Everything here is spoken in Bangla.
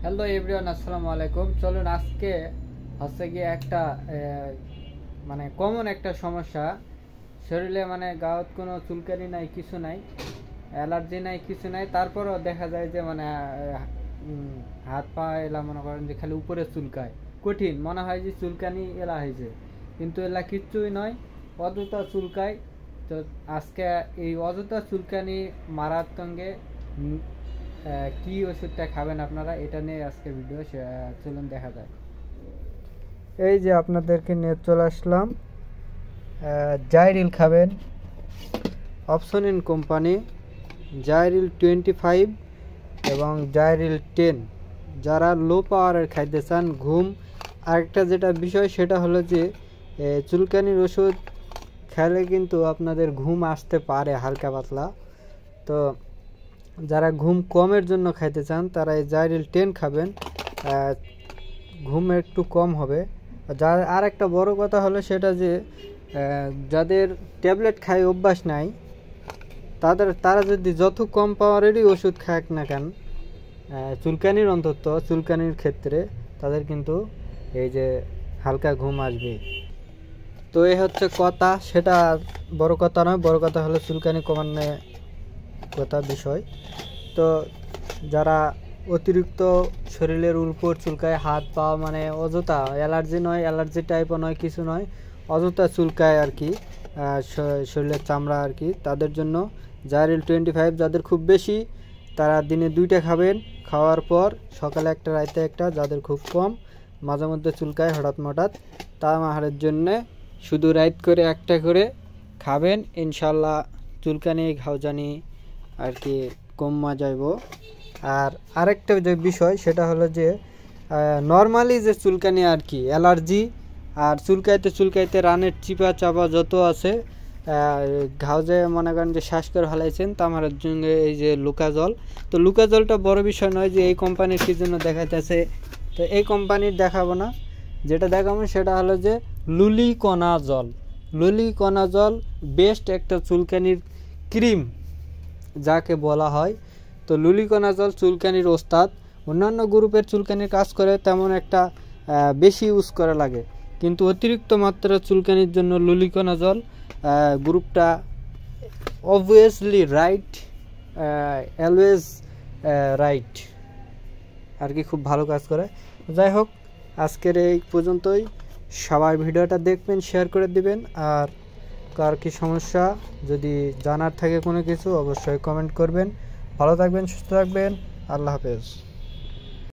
হ্যালো এভরিওয়ান, আসসালামু আলাইকুম। চলুন আজকে হচ্ছে গিয়ে একটা মানে কমন একটা সমস্যা, শরীরে মানে গাওয়াত কোনো চুলকানি নাই, কিছু নাই, অ্যালার্জি নাই, কিছু নাই, তারপরও দেখা যায় যে মানে হাত পা এলা মনে করেন যে খালি উপরে চুলকায়, কঠিন মনে হয় যে চুলকানি এলা হয়েছে, কিন্তু এলা কিচ্ছুই নয়, অযথা চুলকায়। তো আজকে এই অযথা চুলকানি মারাত্মকে কি ওষুধটা খাবেন আপনারা, এটা নিয়ে আজকে ভিডিও। চলুন দেখা যায়। এই যে আপনাদেরকে নিয়ে চলে আসলাম, জাইরিল খাবেন, অপশন ইন কোম্পানি, জাইরিল 25 এবং জাইরিল 10। যারা লো পাওয়ারের খাইতে চান, ঘুম, আরেকটা যেটা বিষয় সেটা হলো যে চুলকানির ওষুধ খেলে কিন্তু আপনাদের ঘুম আসতে পারে হালকা পাতলা। তো যারা ঘুম কমের জন্য খাইতে চান তারা এই জাইরিল 10 খাবেন, ঘুম একটু কম হবে। যার আর একটা বড় কথা হলো সেটা যে যাদের ট্যাবলেট খাই অভ্যাস নাই, তারা যদি যত কম পাওয়ারেরই ওষুধ খাক না কেন, চুলকানির অন্তত চুলকানির ক্ষেত্রে তাদের কিন্তু এই যে হালকা ঘুম আসবে। তো এই হচ্ছে কথা, সেটা বড় কথা নয়, বড় কথা হলো চুলকানি কমানো কথা বিষয়। তো যারা অতিরিক্ত শরীরের উপর চুলকায়, হাত পা মানে অযথা, অ্যালার্জি নয়, অ্যালার্জি টাইপও নয়, কিছু নয়, অযথা চুলকায় আর কি, শরীরের চামড়া আর কি, তাদের জন্য জাইরিল 25। যাদের খুব বেশি তারা দিনে 2টা খাবেন, খাওয়ার পর সকালে একটা রাতে একটা। যাদের খুব কম, মাঝে মধ্যে চুলকায় হঠাৎ মঠাৎ, তামাহারের জন্যে শুধু রাত করে একটা করে খাবেন, ইনশাল্লাহ চুলকানি ঘাউজানি আর কি কমা যাইব। আর আরেকটা যে বিষয় সেটা হলো যে নর্মালি যে চুলকানি আর কি, অ্যালার্জি আর চুলকাইতে রানের চিপা চাপা যত আছে, ঘাউজে মনে করেন যে শ্বাস করে হালাইছেন, তামার জন্য এই যে লুকা জল। তো লুকা জলটা বড় বিষয় নয় যে এই কোম্পানির কী জন্য দেখাইতেছে, তো এই কোম্পানির দেখাবো না। যেটা দেখাবো সেটা হলো যে লুলিকণা জল। লুলিকণা জল বেস্ট একটা চুলকানির ক্রিম যাকে বলা হয়। তো লুলিকণা জল চুলকানির ওস্তাদ। অন্যান্য গ্রুপের চুলকানির কাজ করে তেমন একটা বেশি ইউজ করা লাগে, কিন্তু অতিরিক্ত মাত্রা চুলকানির জন্য লুলিকণা জল গ্রুপটা অবভিয়াসলি রাইট, অলওয়েজ রাইট আর কি, খুব ভালো কাজ করে। যাই হোক, আজকের এই পর্যন্তই। সবাই ভিডিওটা দেখবেন, শেয়ার করে দিবেন, আর কার কি সমস্যা যদি জানার থাকে কোনো কিছু অবশ্যই কমেন্ট করবেন। ভালো থাকবেন, সুস্থ থাকবেন, আল্লাহ হাফেজ।